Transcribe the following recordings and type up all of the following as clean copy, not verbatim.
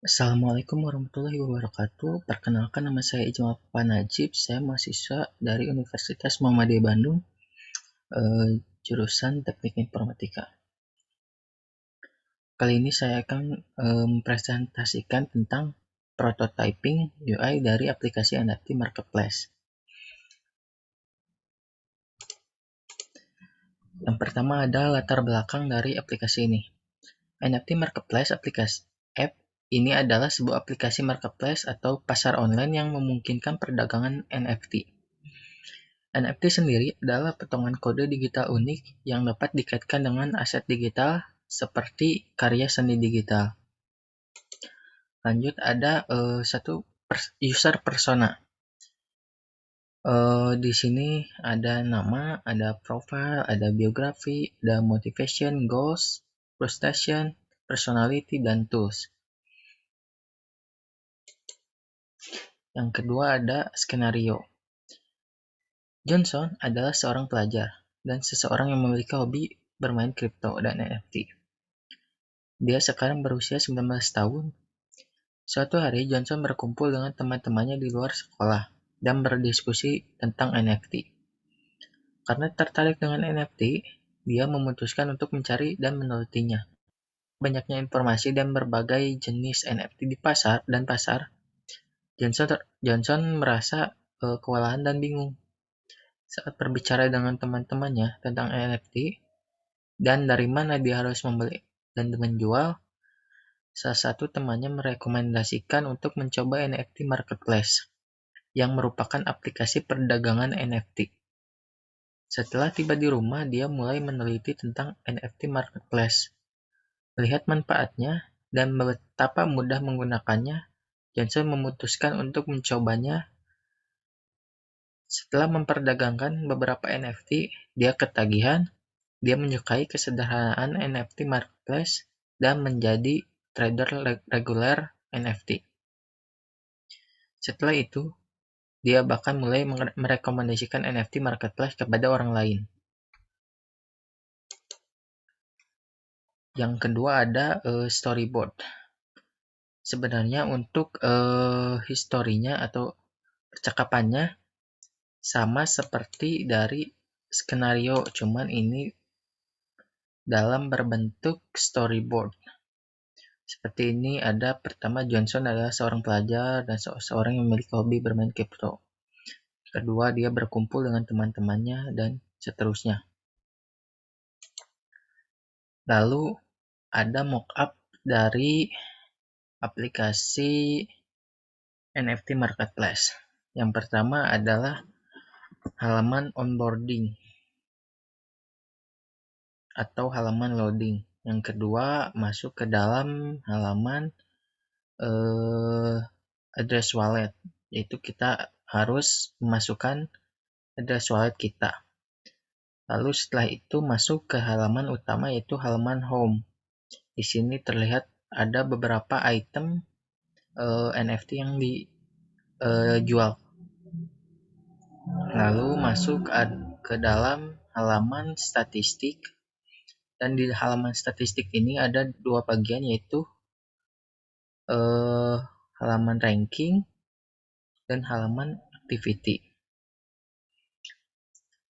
Assalamualaikum warahmatullahi wabarakatuh. Perkenalkan, nama saya Ijmal Najib. Saya mahasiswa dari Universitas Muhammadiyah Bandung, jurusan Teknik Informatika. Kali ini saya akan mempresentasikan tentang prototyping UI dari aplikasi NFT Marketplace. Yang pertama ada latar belakang dari aplikasi ini. NFT Marketplace app ini adalah sebuah aplikasi marketplace atau pasar online yang memungkinkan perdagangan NFT. NFT sendiri adalah potongan kode digital unik yang dapat dikaitkan dengan aset digital seperti karya seni digital. Lanjut ada user persona. Di sini ada nama, ada profile, ada biografi, ada motivation, goals, frustration, personality, dan tools. Yang kedua ada skenario. Johnson adalah seorang pelajar dan seseorang yang memiliki hobi bermain kripto dan NFT. Dia sekarang berusia 19 tahun. Suatu hari, Johnson berkumpul dengan teman-temannya di luar sekolah dan berdiskusi tentang NFT. Karena tertarik dengan NFT, dia memutuskan untuk mencari dan menelitinya. Banyaknya informasi dan berbagai jenis NFT di pasar, Johnson merasa kewalahan dan bingung. Saat berbicara dengan teman-temannya tentang NFT dan dari mana dia harus membeli dan menjual, salah satu temannya merekomendasikan untuk mencoba NFT Marketplace, yang merupakan aplikasi perdagangan NFT. Setelah tiba di rumah, dia mulai meneliti tentang NFT Marketplace. Melihat manfaatnya dan betapa mudah menggunakannya, Johnson memutuskan untuk mencobanya. Setelah memperdagangkan beberapa NFT, dia ketagihan. Dia menyukai kesederhanaan NFT Marketplace dan menjadi trader reguler NFT. Setelah itu, dia bahkan mulai merekomendasikan NFT Marketplace kepada orang lain. Yang kedua ada storyboard. Sebenarnya untuk historinya atau percakapannya sama seperti dari skenario, cuman ini dalam berbentuk storyboard. Seperti ini ada pertama, Johnson adalah seorang pelajar dan seorang yang memiliki hobi bermain kripto. Kedua, dia berkumpul dengan teman-temannya dan seterusnya. Lalu ada mockup dari aplikasi NFT Marketplace. Yang pertama adalah halaman onboarding atau halaman loading. Yang kedua, masuk ke dalam halaman address wallet, yaitu kita harus memasukkan address wallet kita. Lalu setelah itu masuk ke halaman utama, yaitu halaman home. Di sini terlihat ada beberapa item NFT yang dijual. Lalu masuk ke dalam halaman statistik, dan di halaman statistik ini ada dua bagian, yaitu halaman ranking dan halaman activity.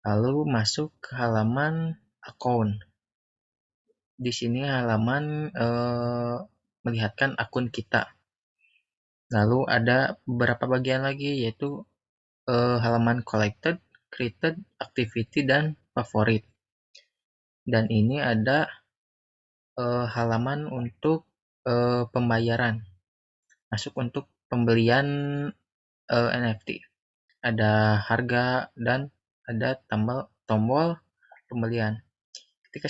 Lalu masuk ke halaman account. Di sini halaman melihatkan akun kita. Lalu ada beberapa bagian lagi, yaitu halaman collected, created, activity, dan favorit. Dan ini ada halaman untuk pembayaran, masuk untuk pembelian NFT. Ada harga dan ada tombol pembelian. Ketika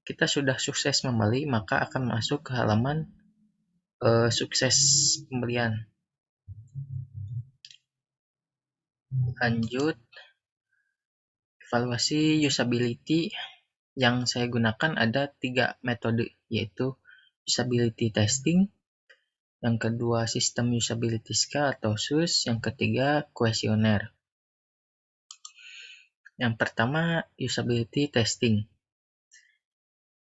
kita sudah sukses membeli, maka akan masuk ke halaman sukses pembelian. Lanjut, evaluasi usability yang saya gunakan ada 3 metode, yaitu usability testing, yang kedua sistem usability scale atau SUS, yang ketiga kuesioner. Yang pertama, usability testing.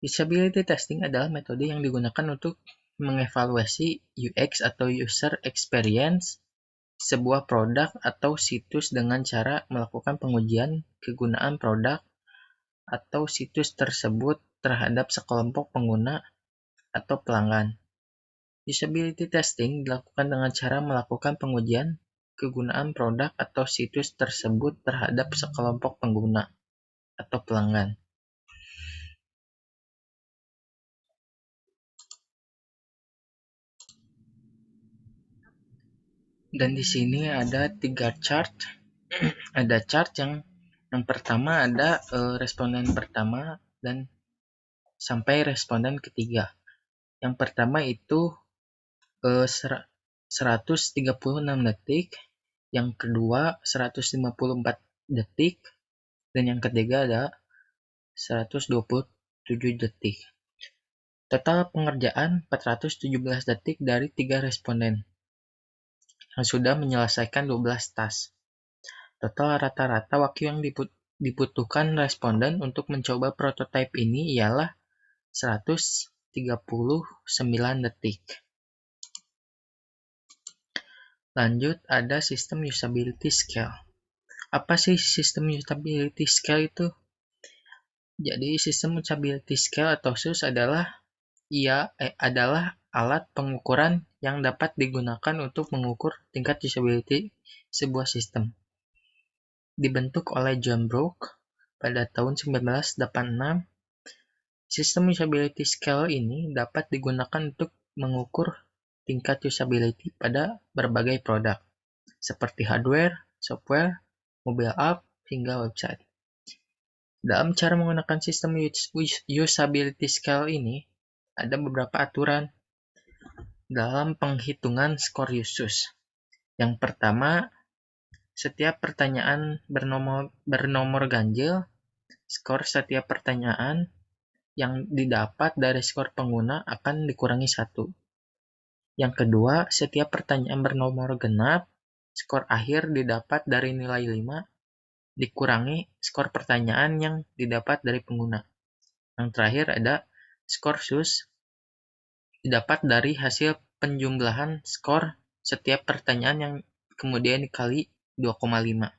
Usability testing adalah metode yang digunakan untuk mengevaluasi UX atau User Experience sebuah produk atau situs dengan cara melakukan pengujian kegunaan produk atau situs tersebut terhadap sekelompok pengguna atau pelanggan. Usability testing dilakukan dengan cara melakukan pengujian kegunaan produk atau situs tersebut terhadap sekelompok pengguna atau pelanggan. Dan di sini ada 3 chart. Ada chart yang pertama ada responden pertama dan sampai responden ketiga. Yang pertama itu 136 detik, yang kedua 154 detik, dan yang ketiga ada 127 detik. Total pengerjaan 417 detik dari 3 responden yang sudah menyelesaikan 12 task. Total rata-rata waktu yang dibutuhkan responden untuk mencoba prototipe ini ialah 139 detik. Lanjut, ada sistem usability scale. Apa sih sistem usability scale itu? Jadi, sistem usability scale atau SUS adalah alat pengukuran yang dapat digunakan untuk mengukur tingkat usability sebuah sistem. Dibentuk oleh John Brooke pada tahun 1986, sistem usability scale ini dapat digunakan untuk mengukur tingkat usability pada berbagai produk, seperti hardware, software, mobile app, hingga website. Dalam cara menggunakan sistem usability scale ini, ada beberapa aturan dalam penghitungan skor USUS. Yang pertama, setiap pertanyaan bernomor ganjil, skor setiap pertanyaan yang didapat dari skor pengguna akan dikurangi 1. Yang kedua, setiap pertanyaan bernomor genap, skor akhir didapat dari nilai 5, dikurangi skor pertanyaan yang didapat dari pengguna. Yang terakhir ada skor SUS, didapat dari hasil penjumlahan skor setiap pertanyaan yang kemudian dikali 2,5.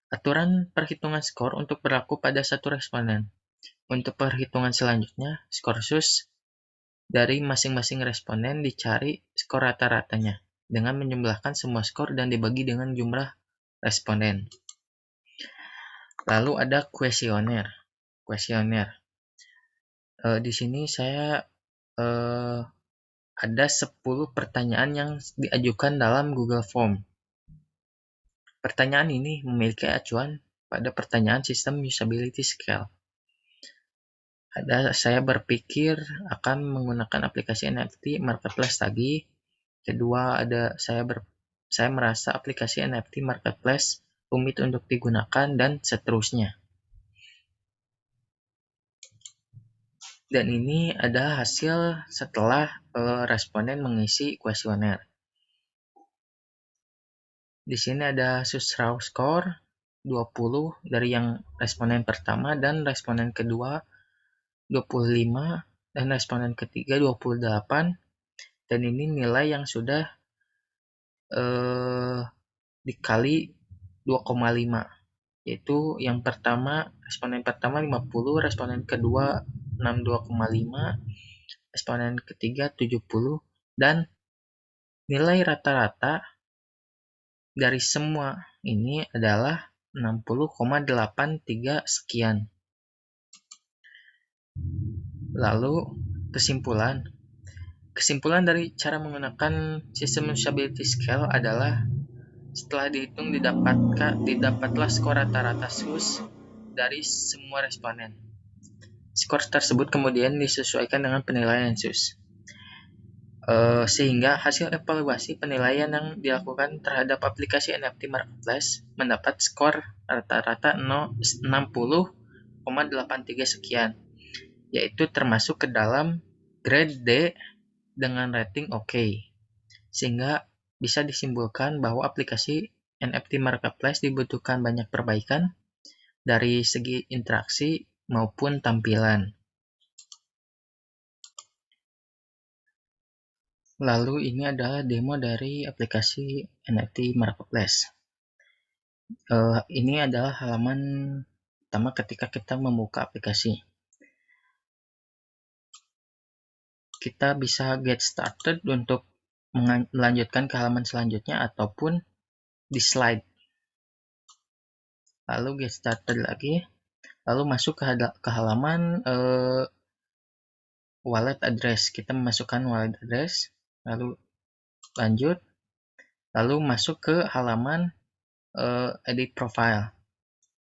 Aturan perhitungan skor untuk berlaku pada satu responden. Untuk perhitungan selanjutnya, skor SUS dari masing-masing responden dicari skor rata-ratanya dengan menjumlahkan semua skor dan dibagi dengan jumlah responden. Lalu ada kuesioner. Di sini saya ada 10 pertanyaan yang diajukan dalam Google Form. Pertanyaan ini memiliki acuan pada pertanyaan sistem usability scale. Saya berpikir akan menggunakan aplikasi NFT Marketplace lagi. Kedua, saya merasa aplikasi NFT Marketplace rumit untuk digunakan, dan seterusnya. Dan ini adalah hasil setelah responden mengisi kuesioner. Di sini ada SUS raw score 20 dari yang responden pertama, dan responden kedua 25, dan responden ketiga 28. Dan ini nilai yang sudah dikali 2,5, yaitu yang pertama, responden pertama 50, responden kedua 62,5, responden ketiga 70, dan nilai rata-rata dari semua ini adalah 60,83 sekian. Lalu kesimpulan dari cara menggunakan sistem usability scale adalah setelah dihitung didapatlah skor rata-rata SUS dari semua responden. Skor tersebut kemudian disesuaikan dengan penilaian SUS. Sehingga hasil evaluasi penilaian yang dilakukan terhadap aplikasi NFT Marketplace mendapat skor rata-rata 60,83 sekian, yaitu termasuk ke dalam grade D dengan rating OK. Sehingga bisa disimpulkan bahwa aplikasi NFT Marketplace dibutuhkan banyak perbaikan dari segi interaksi maupun tampilan. Lalu ini adalah demo dari aplikasi NFT Marketplace. Ini adalah halaman pertama ketika kita membuka aplikasi. Kita bisa get started untuk melanjutkan ke halaman selanjutnya ataupun di slide. Lalu get started lagi. Lalu masuk ke halaman wallet address. Kita memasukkan wallet address. Lalu lanjut. Lalu masuk ke halaman edit profile.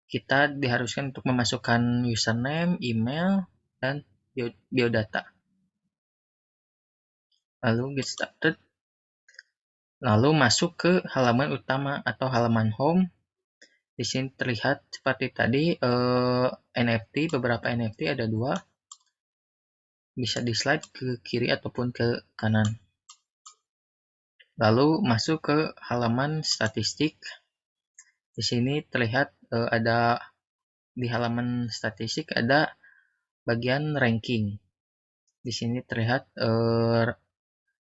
Kita diharuskan untuk memasukkan username, email, dan biodata. Lalu get started. Lalu masuk ke halaman utama atau halaman home. Di sini terlihat seperti tadi NFT, beberapa NFT ada 2. Bisa di slide ke kiri ataupun ke kanan. Lalu masuk ke halaman statistik. Di sini terlihat ada di halaman statistik ada bagian ranking. Di sini terlihat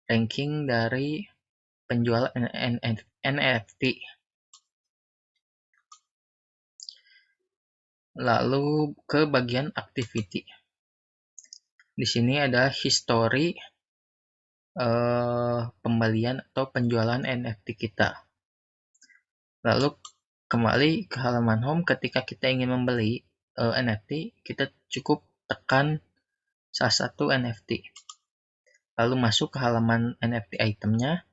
ranking dari penjual NFT. Lalu ke bagian activity. Di sini ada history pembelian atau penjualan NFT kita. Lalu kembali ke halaman home. Ketika kita ingin membeli NFT, kita cukup tekan salah satu NFT. Lalu masuk ke halaman NFT itemnya.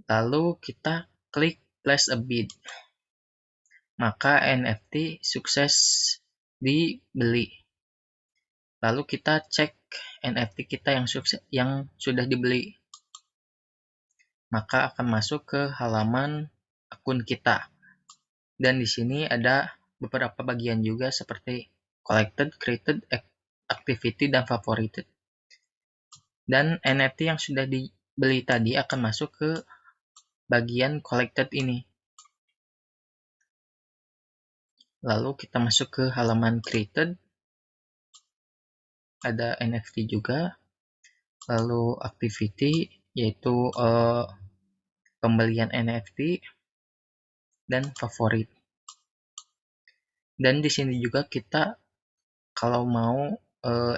Lalu kita klik place a bid. Maka NFT sukses dibeli. Lalu kita cek NFT kita yang sudah dibeli. Maka akan masuk ke halaman akun kita. Dan di sini ada beberapa bagian juga seperti collected, created, activity, dan favorited. Dan NFT yang sudah dibeli tadi akan masuk ke bagian collected ini. Lalu kita masuk ke halaman created. Ada NFT juga. Lalu activity yaitu pembelian NFT dan favorit. Dan di sini juga kita kalau mau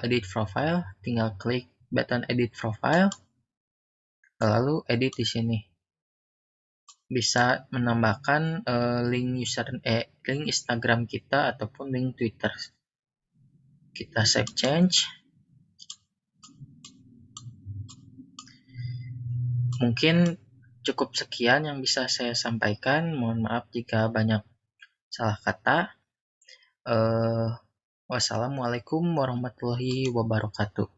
edit profile tinggal klik button edit profile lalu edit di sini. Bisa menambahkan link Instagram kita ataupun link Twitter. Kita save change. Mungkin cukup sekian yang bisa saya sampaikan. Mohon maaf jika banyak salah kata. Wassalamualaikum warahmatullahi wabarakatuh.